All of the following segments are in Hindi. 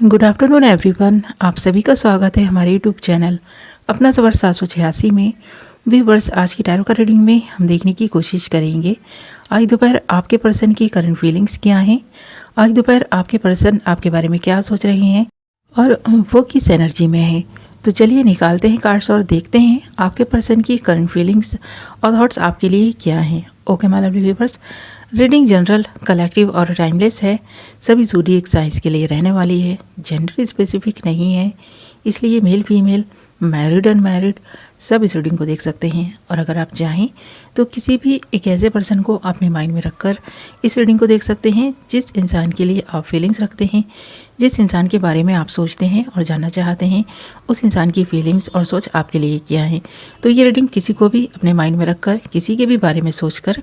गुड आफ्टरनून एवरीवन, आप सभी का स्वागत है हमारे यूट्यूब चैनल अपना सबर 786 में। व्यूअर्स, आज की टैरो का रीडिंग में हम देखने की कोशिश करेंगे आज दोपहर आपके पर्सन की करंट फीलिंग्स क्या हैं। आज दोपहर आपके पर्सन आपके बारे में क्या सोच रहे हैं और वो किस एनर्जी में है। तो चलिए निकालते हैं कार्ड्स और देखते हैं आपके पर्सन की करंट फीलिंग्स और थॉट्स आपके लिए क्या हैं। Okay my lovely viewers, reading general, collective और टाइमलेस है। सभी ज़ोडिएक साइंस के लिए रहने वाली है, जेंडर स्पेसिफिक नहीं है, इसलिए मेल फीमेल, मैरिड अनमैरिड सब इस रीडिंग को देख सकते हैं। और अगर आप चाहें तो किसी भी एक ऐसे पर्सन को अपने माइंड में रखकर इस रीडिंग को देख सकते हैं जिस इंसान के लिए आप फीलिंग्स रखते हैं, जिस इंसान के बारे में आप सोचते हैं और जानना चाहते हैं, उस इंसान की फीलिंग्स और सोच आपके लिए क्या है। तो ये रीडिंग किसी को भी अपने माइंड में रखकर किसी के भी बारे में सोचकर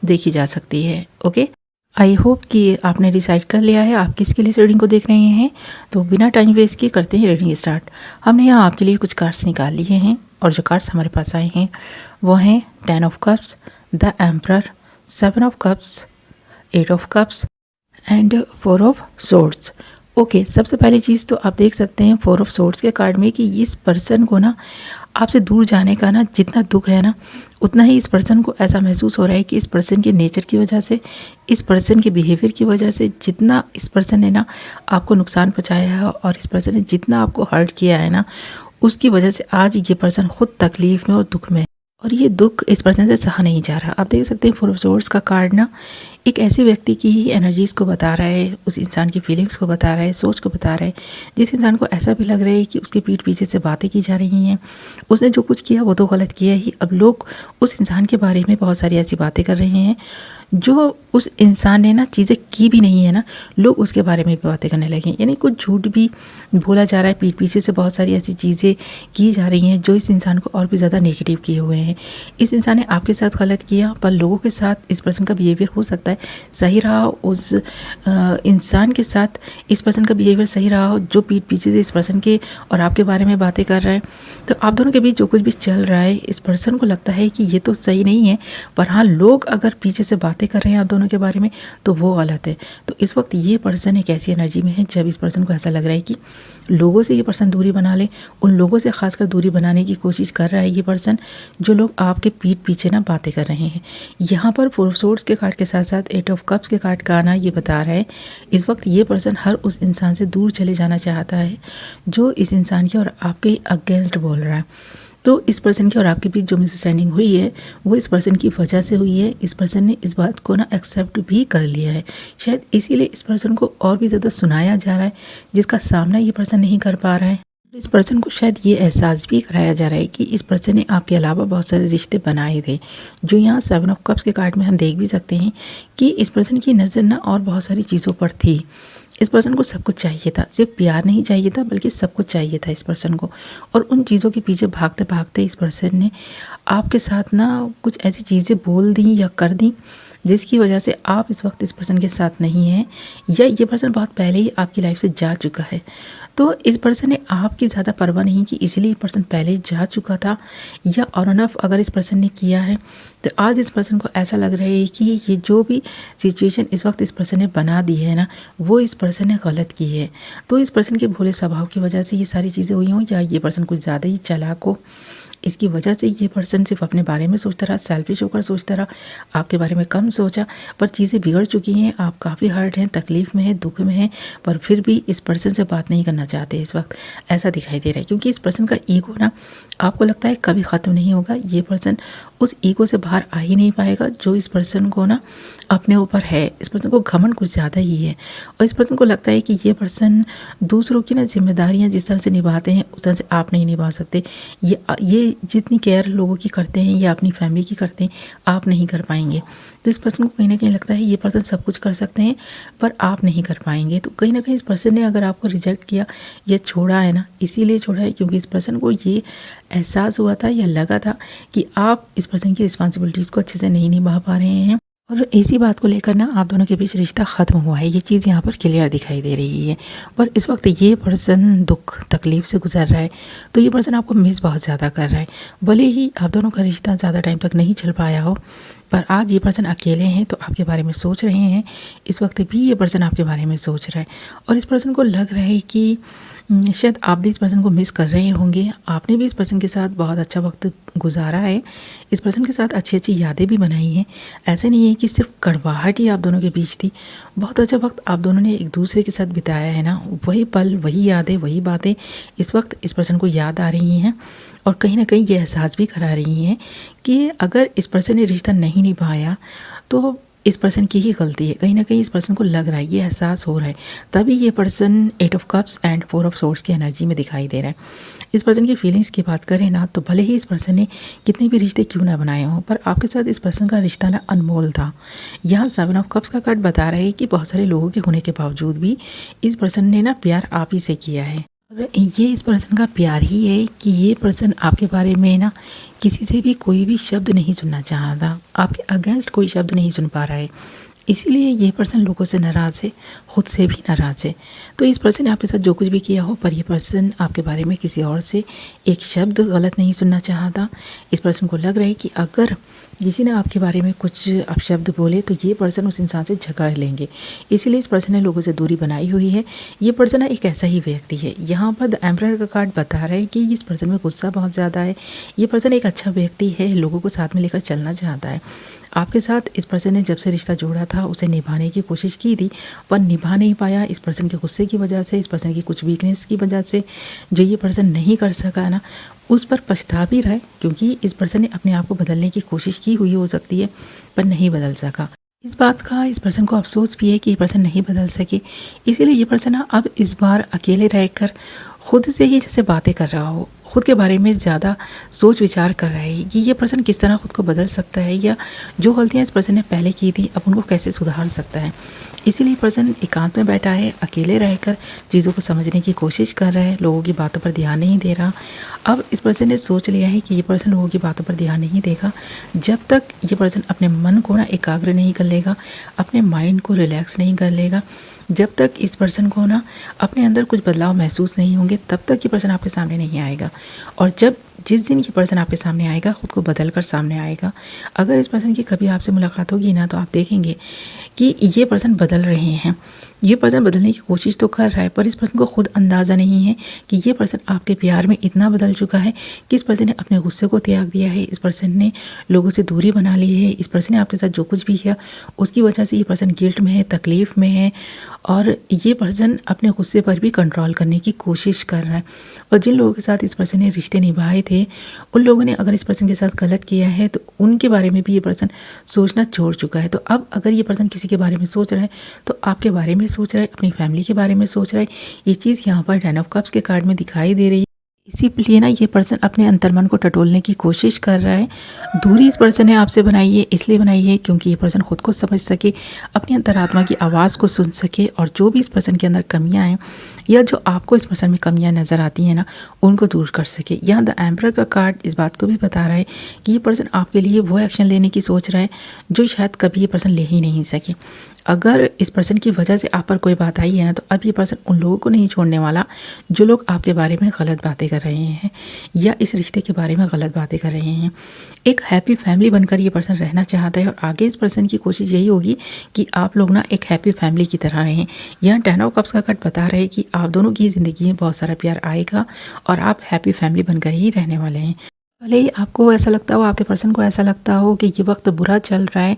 देखी जा सकती है। ओके, आई होप कि आपने डिसाइड कर लिया है आप किसके लिए इस रीडिंग को देख रहे हैं। तो बिना टाइम वेस्ट किए करते हैं रीडिंग स्टार्ट। हमने यहाँ आपके लिए कुछ कार्ड्स निकाल लिए हैं और जो कार्ड्स हमारे पास आए हैं वो हैं 10 of cups, the emperor, 7 of cups, 8 of cups and 4 of swords. Okay, सबसे पहली चीज़ तो आप देख सकते हैं 4 ऑफ सोर्ड्स के कार्ड में कि इस पर्सन को ना आपसे दूर जाने का ना जितना दुख है ना, उतना ही इस पर्सन को ऐसा महसूस हो रहा है कि इस पर्सन के नेचर की वजह से, इस पर्सन के बिहेवियर की वजह से, जितना इस पर्सन ने ना आपको नुकसान पहुंचाया है और इस पर्सन ने जितना आपको हर्ट किया है ना, उसकी वजह से आज ये पर्सन खुद तकलीफ में और दुख में है और ये दुख इस पर्सन से सहा नहीं जा रहा। आप देख सकते हैं 4 ऑफ सोर्ड्स का कार्ड ना एक ऐसे व्यक्ति की ही एनर्जीज़ को बता रहा है, उस इंसान की फीलिंग्स को बता रहा है, सोच को बता रहा है, जिस इंसान को ऐसा भी लग रहा है कि उसके पीठ पीछे से बातें की जा रही हैं, उसने जो कुछ किया वो तो गलत किया ही। अब लोग उस इंसान के बारे में बहुत सारी ऐसी बातें कर रहे हैं जो उस इंसान ने ना चीज़ें की भी नहीं है ना, लोग उसके बारे में भी बातें करने लगे। यानी कुछ झूठ भी बोला जा रहा है, पीठ पीछे से बहुत सारी ऐसी चीज़ें की जा रही हैं जो इस इंसान को और भी ज़्यादा नेगेटिव किए हुए हैं। इस इंसान ने आपके साथ गलत किया, पर लोगों के साथ इस पर्सन का बिहेवियर हो सकता है सही रहा हो, उस इंसान के साथ इस पर्सन का बिहेवियर सही रहा हो जो पीठ पीछे से इस पर्सन के और आपके बारे में बातें कर रहा है। तो आप दोनों के बीच जो कुछ भी चल रहा है, इस पर्सन को लगता है कि ये तो सही नहीं है, पर हाँ लोग अगर पीछे से बातें कर रहे हैं आप दोनों के बारे में तो वो गलत है। तो इस वक्त ये पर्सन एक ऐसी एनर्जी में है जब इस पर्सन को ऐसा लग रहा है कि लोगों से ये पर्सन दूरी बना ले, उन लोगों से खासकर दूरी बनाने की कोशिश कर रहा है ये पर्सन जो लोग आपके पीठ पीछे ना बातें कर रहे हैं। यहाँ पर 4 ऑफ सोर्ड्स के कार्ड के साथ साथ 8 ऑफ कप्स के कार्ड का आना ये बता रहा है इस वक्त ये पर्सन हर उस इंसान से दूर चले जाना चाहता है जो इस इंसान के और आपके अगेंस्ट बोल रहा है। तो इस पर्सन की और आपके बीच जो मिसअंडरस्टैंडिंग हुई है वो इस पर्सन की वजह से हुई है। इस पर्सन ने इस बात को ना एक्सेप्ट भी कर लिया है, शायद इसीलिए इस पर्सन को और भी ज़्यादा सुनाया जा रहा है जिसका सामना ये पर्सन नहीं कर पा रहा है। इस पर्सन को शायद ये एहसास भी कराया जा रहा है कि इस पर्सन ने आपके अलावा बहुत सारे रिश्ते बनाए थे। जो यहाँ 7 ऑफ कप्स के कार्ड में हम देख भी सकते हैं कि इस पर्सन की नज़र ना और बहुत सारी चीज़ों पर थी। इस पर्सन को सब कुछ चाहिए था, सिर्फ प्यार नहीं चाहिए था बल्कि सब कुछ चाहिए था इस पर्सन को। और उन चीज़ों के पीछे भागते भागते इस पर्सन ने आपके साथ ना कुछ ऐसी चीज़ें बोल दी या कर दी जिसकी वजह से आप इस वक्त इस पर्सन के साथ नहीं हैं, या ये पर्सन बहुत पहले ही आपकी लाइफ से जा चुका है। तो इस पर्सन ने आपकी ज़्यादा परवाह नहीं की, इसीलिए ये पर्सन पहले ही जा चुका था, या और अनफ अगर इस पर्सन ने किया है तो आज इस पर्सन को ऐसा लग रहा है कि ये जो भी सिचुएशन इस वक्त इस पर्सन ने बना दी है ना वो इस पर्सन ने गलत की है। तो इस पर्सन के भोले स्वभाव की वजह से ये सारी चीज़ें हुई हों, या ये पर्सन कुछ ज़्यादा ही चालाक हो, इसकी वजह से ये पर्सन सिर्फ अपने बारे में सोचता रहा, सेल्फिश होकर सोचता रहा, आपके बारे में कम सोचा। पर चीज़ें बिगड़ चुकी हैं, आप काफ़ी हर्ट हैं, तकलीफ़ में हैं, दुख में हैं, पर फिर भी इस पर्सन से बात नहीं करना चाहते इस वक्त, ऐसा दिखाई दे रहा है। क्योंकि इस पर्सन का ईगो ना आपको लगता है कभी ख़त्म नहीं होगा। ये पर्सन उस ईगो से बाहर आ ही नहीं पाएगा जो इस पर्सन को ना अपने ऊपर है। इस पर्सन को घमंड कुछ ज़्यादा ही है और इस पर्सन को लगता है कि ये पर्सन दूसरों की ना जिम्मेदारियाँ जिस तरह से निभाते हैं उस तरह से आप नहीं निभा सकते। ये जितनी केयर लोगों की करते हैं या अपनी फैमिली की करते हैं आप नहीं कर पाएंगे। तो इस पर्सन को कहीं ना कहीं लगता है ये पर्सन सब कुछ कर सकते हैं पर आप नहीं कर पाएंगे। तो कहीं ना कहीं इस पर्सन ने अगर आपको रिजेक्ट किया या छोड़ा है ना, इसीलिए छोड़ा है क्योंकि इस पर्सन को ये एहसास हुआ था या लगा था कि आप इस पर्सन की रिस्पॉन्सिबिलिटीज़ को अच्छे से नहीं निभा पा रहे हैं और इसी बात को लेकर ना आप दोनों के बीच रिश्ता ख़त्म हुआ है, ये चीज़ यहाँ पर क्लियर दिखाई दे रही है। पर इस वक्त ये पर्सन दुख तकलीफ़ से गुज़र रहा है, तो ये पर्सन आपको मिस बहुत ज़्यादा कर रहा है। भले ही आप दोनों का रिश्ता ज़्यादा टाइम तक नहीं चल पाया हो, पर आज ये पर्सन अकेले हैं तो आपके बारे में सोच रहे हैं। इस वक्त भी ये पर्सन आपके बारे में सोच रहा है और इस पर्सन को लग रहा है कि शायद आप भी इस पर्सन को मिस कर रहे होंगे। आपने भी इस पर्सन के साथ बहुत अच्छा वक्त गुजारा है, इस पर्सन के साथ अच्छी अच्छी यादें भी बनाई हैं। ऐसे नहीं है कि सिर्फ कड़वाहट ही आप दोनों के बीच थी, बहुत अच्छा वक्त आप दोनों ने एक दूसरे के साथ बिताया है ना। वही पल, वही यादें, वही बातें इस वक्त इस पर्सन को याद आ रही हैं और कहीं ना कहीं ये एहसास भी करा रही हैं कि अगर इस पर्सन ने रिश्ता नहीं निभाया तो इस पर्सन की ही गलती है। कहीं ना कहीं इस पर्सन को लग रहा है, ये एहसास हो रहा है, तभी ये person 8 of cups and 4 of swords की एनर्जी में दिखाई दे रहा है। इस पर्सन की फीलिंग्स की बात करें ना, तो भले ही इस पर्सन ने कितने भी रिश्ते क्यों ना बनाए हों, पर आपके साथ इस पर्सन का रिश्ता ना अनमोल था। यहाँ 7 ऑफ कप्स का कार्ड बता रहा है कि बहुत सारे लोगों के होने के बावजूद भी इस पर्सन ने ना प्यार आप ही से किया है। और ये इस पर्सन का प्यार ही है कि ये पर्सन आपके बारे में ना किसी से भी कोई भी शब्द नहीं सुनना चाहता, आपके अगेंस्ट कोई शब्द नहीं सुन पा रहा है। इसीलिए ये पर्सन लोगों से नाराज़ है, ख़ुद से भी नाराज़ है। तो इस पर्सन ने आपके साथ जो कुछ भी किया हो, पर ये पर्सन आपके बारे में किसी और से एक शब्द गलत नहीं सुनना चाहता। इस पर्सन को लग रहा है कि अगर किसी ने आपके बारे में कुछ अपशब्द बोले तो ये पर्सन उस इंसान से झगड़ लेंगे। इसीलिए इस पर्सन ने लोगों से दूरी बनाई हुई है। ये पर्सन एक ऐसा ही व्यक्ति है। यहाँ पर द एम्परर का कार्ड बता रहा है कि इस पर्सन में गुस्सा बहुत ज़्यादा है। ये पर्सन एक अच्छा व्यक्ति है, लोगों को साथ में लेकर चलना चाहता है। आपके साथ इस पर्सन ने जब से रिश्ता जोड़ा था उसे निभाने की कोशिश की थी, पर निभा नहीं पाया। इस पर्सन के गुस्से की वजह से, इस पर्सन की कुछ वीकनेस की वजह से जो ये पर्सन नहीं कर सका ना, उस पर पछता भी रहा है, क्योंकि इस पर्सन ने अपने आप को बदलने की कोशिश की हुई हो सकती है, पर नहीं बदल सका। इस बात का इस पर्सन को अफसोस भी है कि ये पर्सन नहीं बदल सके। इसीलिए ये पर्सन अब इस बार अकेले रहकर खुद से ही जैसे बातें कर रहा हो, खुद के बारे में ज़्यादा सोच विचार कर रहा है कि ये पर्सन किस तरह खुद को बदल सकता है, या जो गलतियाँ इस पर्सन ने पहले की थी अब उनको कैसे सुधार सकता है। इसीलिए पर्सन एकांत में बैठा है, अकेले रहकर चीज़ों को समझने की कोशिश कर रहा है, लोगों की बातों पर ध्यान नहीं दे रहा। अब इस पर्सन ने सोच लिया है कि ये पर्सन लोगों की बातों पर ध्यान नहीं देगा जब तक ये पर्सन अपने मन को ना एकाग्र नहीं कर लेगा, अपने माइंड को रिलैक्स नहीं कर लेगा, जब तक इस पर्सन को ना अपने अंदर कुछ बदलाव महसूस नहीं होंगे, तब तक ये पर्सन आपके सामने नहीं आएगा। और जिस दिन ये पर्सन आपके सामने आएगा, खुद को बदल कर सामने आएगा। अगर इस पर्सन की कभी आपसे मुलाकात होगी ना, तो आप देखेंगे कि ये पर्सन बदल रहे हैं। ये पर्सन बदलने की कोशिश तो कर रहा है, पर इस पर्सन को खुद अंदाज़ा नहीं है कि ये पर्सन आपके प्यार में इतना बदल चुका है कि इस पर्सन ने अपने गुस्से को त्याग दिया है, इस पर्सन ने लोगों से दूरी बना ली है, इस पर्सन ने आपके साथ जो कुछ भी किया उसकी वजह से ये पर्सन गिल्ट में है, तकलीफ़ में है, और ये पर्सन अपने गुस्से पर भी कंट्रोल करने की कोशिश कर रहा है। और जिन लोगों के साथ इस पर्सन ने रिश्ते निभाए थे, उन लोगों ने अगर इस पर्सन के साथ गलत किया है तो उनके बारे में भी ये पर्सन सोचना छोड़ चुका है। तो अब अगर ये पर्सन किसी के बारे में सोच रहा है तो आपके बारे में सोच रहा है, अपनी फैमिली के बारे में सोच रहा है। ये चीज़ यहाँ पर 10 ऑफ कप्स के कार्ड में दिखाई दे रही है। इसीलिए ना ये पर्सन अपने अंतर्मन को टटोलने की कोशिश कर रहा है। दूरी इस पर्सन ने आपसे बनाई है, इसलिए बनाई है क्योंकि ये पर्सन खुद को समझ सके, अपनी अंतरात्मा की आवाज़ को सुन सके, और जो भी इस पर्सन के अंदर कमियां हैं या जो आपको इस पर्सन में कमियां नज़र आती हैं ना, उनको दूर कर सके। यहाँ द एम्परर का कार्ड इस बात को भी बता रहा है कि ये पर्सन आपके लिए वो एक्शन लेने की सोच रहा है जो शायद कभी ये पर्सन ले ही नहीं सके। अगर इस पर्सन की वजह से आप पर कोई बात आई है ना, तो अब ये पर्सन उन लोगों को नहीं छोड़ने वाला जो लोग आपके बारे में गलत बातें कर रहे हैं या इस रिश्ते के बारे में गलत बातें कर रहे हैं। एक हैप्पी फैमिली बनकर ये पर्सन रहना चाहता है, और आगे इस पर्सन की कोशिश यही होगी कि आप लोग ना एक हैप्पी फैमिली की तरह रहें। यहाँ 10 ऑफ कप्स का कार्ड बता रहे हैं कि आप दोनों की ज़िंदगी में बहुत सारा प्यार आएगा और आप हैप्पी फैमिली बनकर ही रहने वाले हैं। भले ही आपको ऐसा लगता हो, आपके पर्सन को ऐसा लगता हो कि ये वक्त बुरा चल रहा है,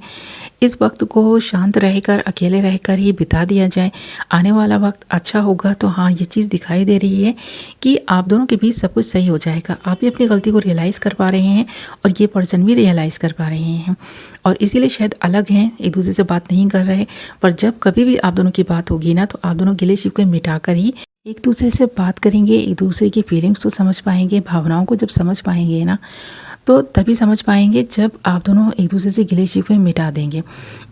इस वक्त को शांत रहकर अकेले रहकर ही बिता दिया जाए, आने वाला वक्त अच्छा होगा। तो हाँ, ये चीज़ दिखाई दे रही है कि आप दोनों के बीच सब कुछ सही हो जाएगा। आप भी अपनी गलती को रियलाइज़ कर पा रहे हैं और ये पर्सन भी रियलाइज़ कर पा रहे हैं, और इसीलिए शायद अलग हैं, एक दूसरे से बात नहीं कर रहे। पर जब कभी भी आप दोनों की बात होगी ना, तो आप दोनों गिले शिकवे मिटा कर ही एक दूसरे से बात करेंगे, एक दूसरे की फीलिंग्स को समझ पाएंगे, भावनाओं को जब समझ पाएंगे ना, तो तभी समझ पाएंगे जब आप दोनों एक दूसरे से गिले शिकवे मिटा देंगे।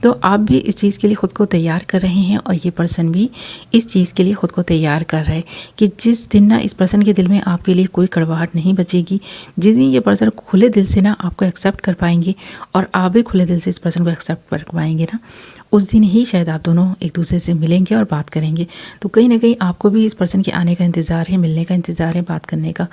तो आप भी इस चीज़ के लिए ख़ुद को तैयार कर रहे हैं और ये पर्सन भी इस चीज़ के लिए ख़ुद को तैयार कर रहा है कि जिस दिन ना इस पर्सन के दिल में आपके लिए कोई कड़वाहट नहीं बचेगी, जिस दिन ये पर्सन खुले दिल से ना आपको एक्सेप्ट कर पाएंगे और आप भी खुले दिल से इस पर्सन को एक्सेप्ट कर पाएंगे ना, उस दिन ही शायद आप दोनों एक दूसरे से मिलेंगे और बात करेंगे। तो कहीं ना कहीं आपको भी इस पर्सन के आने का इंतज़ार है, मिलने का इंतज़ार है, बात करने का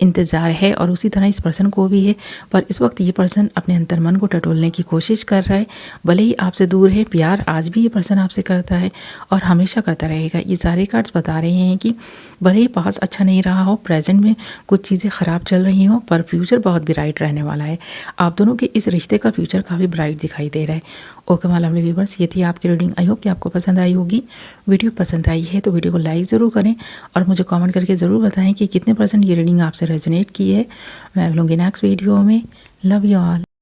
इंतज़ार है और उसी तरह इस पर्सन को भी है। पर इस वक्त ये पर्सन अपने अंतर्मन को टटोलने की कोशिश कर रहा है। भले ही आपसे दूर है, प्यार आज भी ये पर्सन आपसे करता है और हमेशा करता रहेगा। ये सारे कार्ड्स बता रहे हैं कि भले ही पास अच्छा नहीं रहा हो, प्रेजेंट में कुछ चीज़ें ख़राब चल रही हों, पर फ्यूचर बहुत ब्राइट रहने वाला है। आप दोनों के इस रिश्ते का फ्यूचर काफ़ी ब्राइट दिखाई दे रहा है। ओके माय लवली व्यूअर्स, ये थी आपकी रीडिंग। आई होप कि आपको पसंद आई होगी। वीडियो पसंद आई है तो वीडियो को लाइक ज़रूर करें और मुझे कमेंट करके ज़रूर बताएं कि कितने % ये रीडिंग आपसे रेजोनेट की है। मैं मिलूंगी नेक्स्ट वीडियो में। Love you all.